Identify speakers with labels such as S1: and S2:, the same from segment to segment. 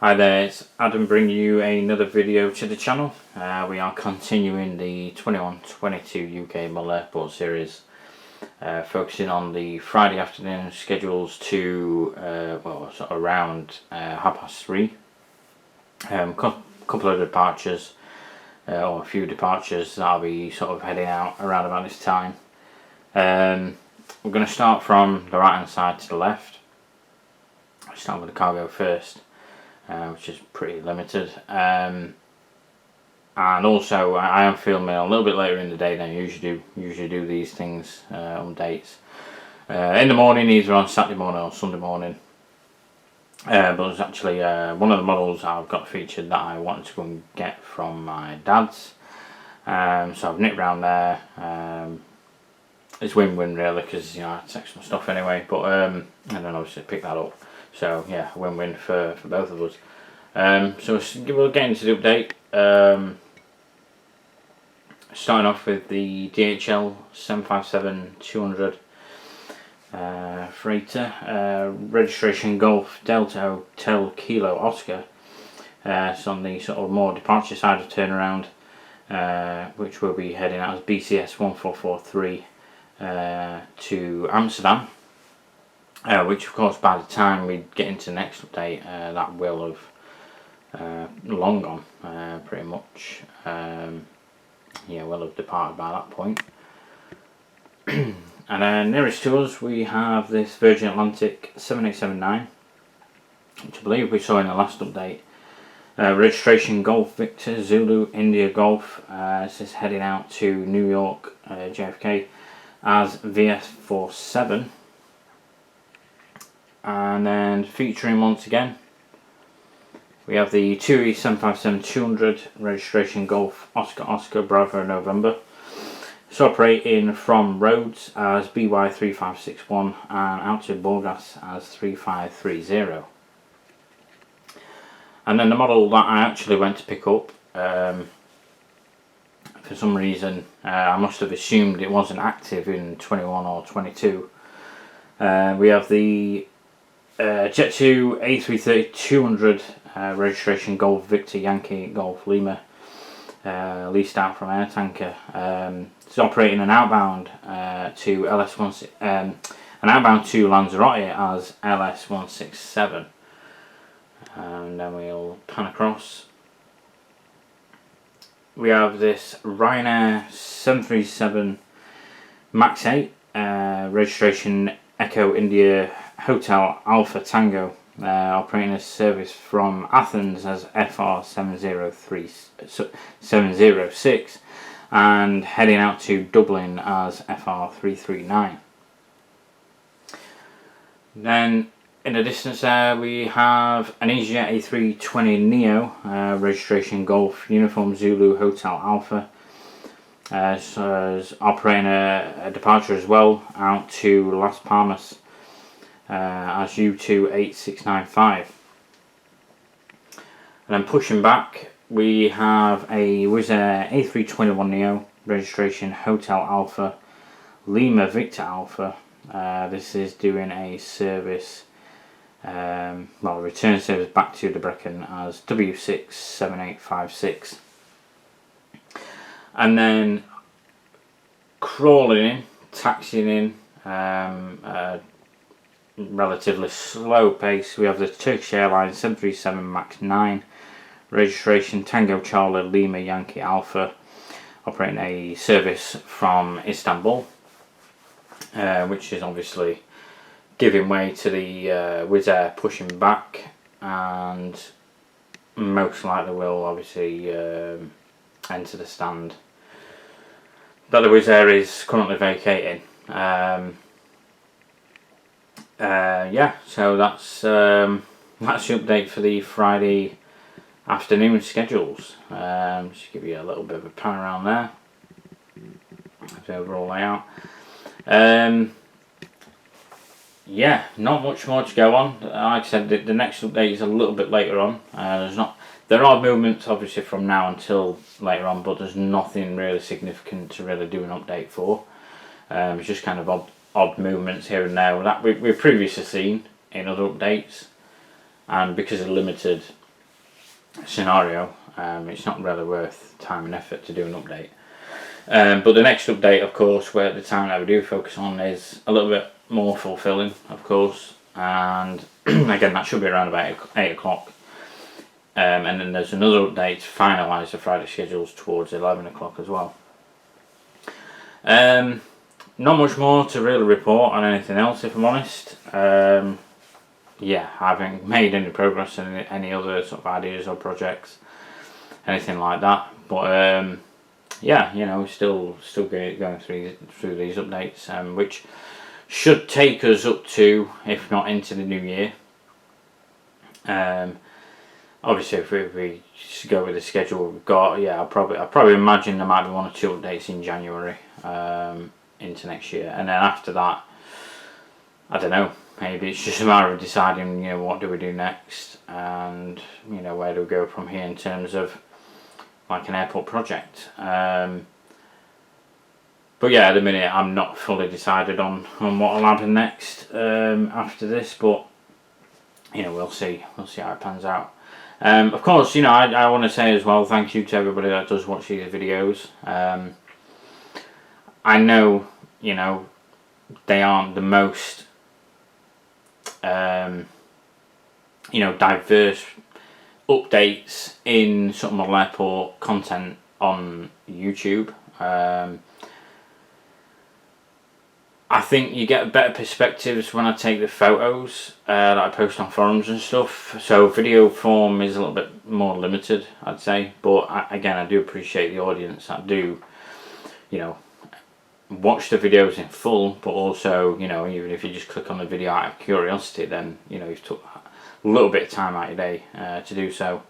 S1: Hi there, it's Adam bringing you another video to the channel. We are continuing the 21-22 UK Model Airport series, focusing on the Friday afternoon schedules to sort of around 3:30. Couple of departures, or a few departures that I'll be sort of heading out around about this time. We're going to start from the right hand side to the left. I'll start with the cargo first. Which is pretty limited, and also I am filming a little bit later in the day than I usually do these things on dates in the morning, either on Saturday morning or Sunday morning. But there's actually one of the models I've got featured that I wanted to go and get from my dad's, so I've nipped round there. It's win-win really, because I take some stuff anyway, but and then obviously pick that up. So yeah, win-win for both of us. So we'll get into the update. Starting off with the DHL 757-200 freighter, registration Golf Delta Hotel Kilo Oscar. It's on the sort of more departure side of turnaround, which will be heading out as BCS 1443 to Amsterdam. Which of course by the time we get into the next update, that will have long gone, pretty much. Will have departed by that point. And then nearest to us we have this Virgin Atlantic 7879, which I believe we saw in the last update. Registration Golf Victor Zulu India Golf. This is heading out to New York JFK as VS47. And then featuring once again we have the TUI 757-200 registration Golf Oscar Bravo November. It's operating from Rhodes as BY3561 and out to Burgas as 3530. And then the model that I actually went to pick up, for some reason I must have assumed it wasn't active in 21 or 22. We have the Jet2 A330-200 registration Golf Victor Yankee Golf Lima, leased out from Air Tanker. It's operating an outbound to LS1, an outbound to Lanzarote as LS167. And then we'll pan across. We have this Ryanair 737 MAX 8 registration Echo India Hotel Alpha Tango, operating a service from Athens as FR706 and heading out to Dublin as FR339. Then in the distance there we have an EasyJet A320 Neo, registration Golf Uniform Zulu Hotel Alpha. So is operating a departure as well out to Las Palmas as U28695. And then pushing back we have a Wizz Air A321neo registration Hotel Alpha Lima Victor Alpha. This is doing a service, return service back to Debrecen as W67856. And then crawling in, taxiing in, relatively slow pace, we have the Turkish Airlines 737 MAX 9 registration Tango Charlie Lima Yankee Alpha, operating a service from Istanbul, which is obviously giving way to the Wizz Air pushing back, and most likely will obviously enter the stand that the Wizz Air is currently vacating. So that's the update for the Friday afternoon schedules. Just give you a little bit of a pan around there. That's the overall layout. Not much more to go on. Like I said, the next update is a little bit later on. There are movements obviously from now until later on, but there's nothing really significant to really do an update for. It's just kind of odd movements here and there that we've previously seen in other updates, and because of limited scenario, it's not really worth time and effort to do an update. But the next update, of course, where the time that we do focus on is a little bit more fulfilling, of course, and again, that should be around about 8 o'clock. And then there's another update to finalise the Friday schedules towards 11 o'clock as well. Not much more to really report on anything else, if I'm honest. Yeah, I haven't made any progress in any other sort of ideas or projects, anything like that. But yeah, you know, still going through these updates, which should take us up to, if not into the new year. Obviously, if we go with the schedule we've got, yeah, I probably imagine there might be 1 or 2 updates in January into next year, and then after that, I don't know. Maybe it's just a matter of deciding, you know, what do we do next, and you know, where do we go from here in terms of like an airport project. But yeah, at the minute I'm not fully decided on what will happen next after this, but you know, we'll see how it pans out. Of course, you know, I want to say as well, thank you to everybody that does watch these videos. I know, you know, they aren't the most you know, diverse updates in sort of model airport content on YouTube. I think you get better perspectives when I take the photos that I post on forums and stuff. So video form is a little bit more limited, I'd say. But again, I do appreciate the audience that do, you know, watch the videos in full. But also, you know, even if you just click on the video out of curiosity, then you know you've took a little bit of time out of your day to do so.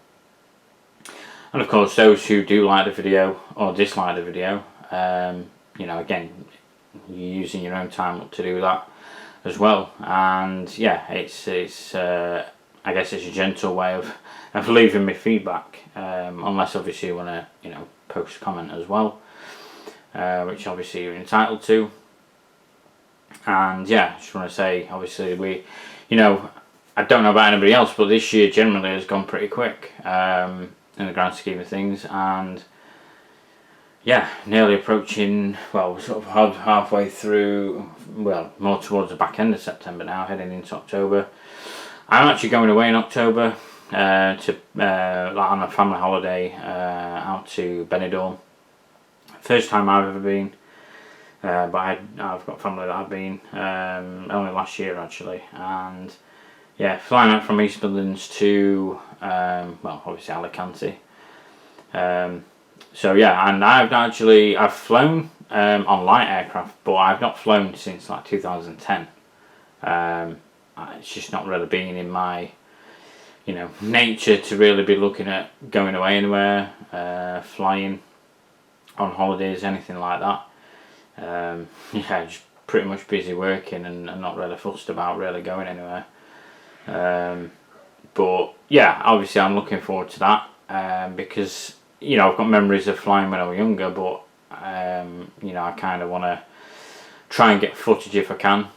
S1: And of course, those who do like the video or dislike the video, you know, again, you're using your own time to do that as well. And yeah, it's I guess it's a gentle way of leaving me feedback, unless obviously you want to, you know, post a comment as well, which obviously you're entitled to. And yeah, I just want to say, obviously we, you know, I don't know about anybody else, but this year generally has gone pretty quick in the grand scheme of things. And yeah, nearly approaching, well, we're sort of halfway through, well, more towards the back end of September now, heading into October. I'm actually going away in October to on a family holiday out to Benidorm. First time I've ever been, but I've got family that have been only last year actually. And yeah, flying out from East Midlands to well, obviously Alicante. So yeah, and I've flown on light aircraft, but I've not flown since like 2010. It's just not really been in my, you know, nature to really be looking at going away anywhere, flying on holidays, anything like that. Yeah, just pretty much busy working and not really fussed about really going anywhere. But yeah, obviously I'm looking forward to that because, you know, I've got memories of flying when I was younger, but you know, I kind of want to try and get footage if I can,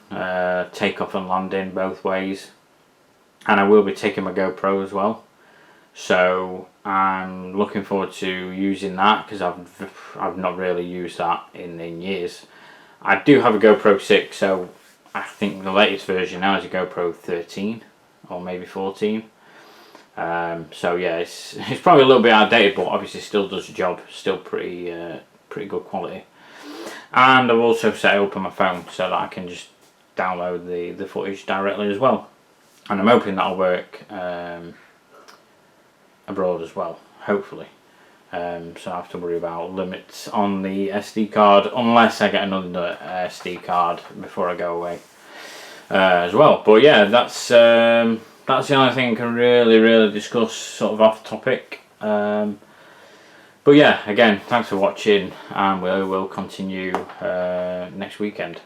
S1: take off and landing both ways, and I will be taking my GoPro as well. So I'm looking forward to using that because I've not really used that in years. I do have a GoPro 6, so I think the latest version now is a GoPro 13 or maybe 14. So yeah, it's probably a little bit outdated, but obviously still does the job. Still pretty good quality. And I've also set it up on my phone so that I can just download the footage directly as well. And I'm hoping that'll work abroad as well, hopefully. So I have to worry about limits on the SD card unless I get another SD card before I go away as well. But yeah, that's the only thing I can really discuss sort of off topic. But yeah, again, thanks for watching, and we will continue next weekend.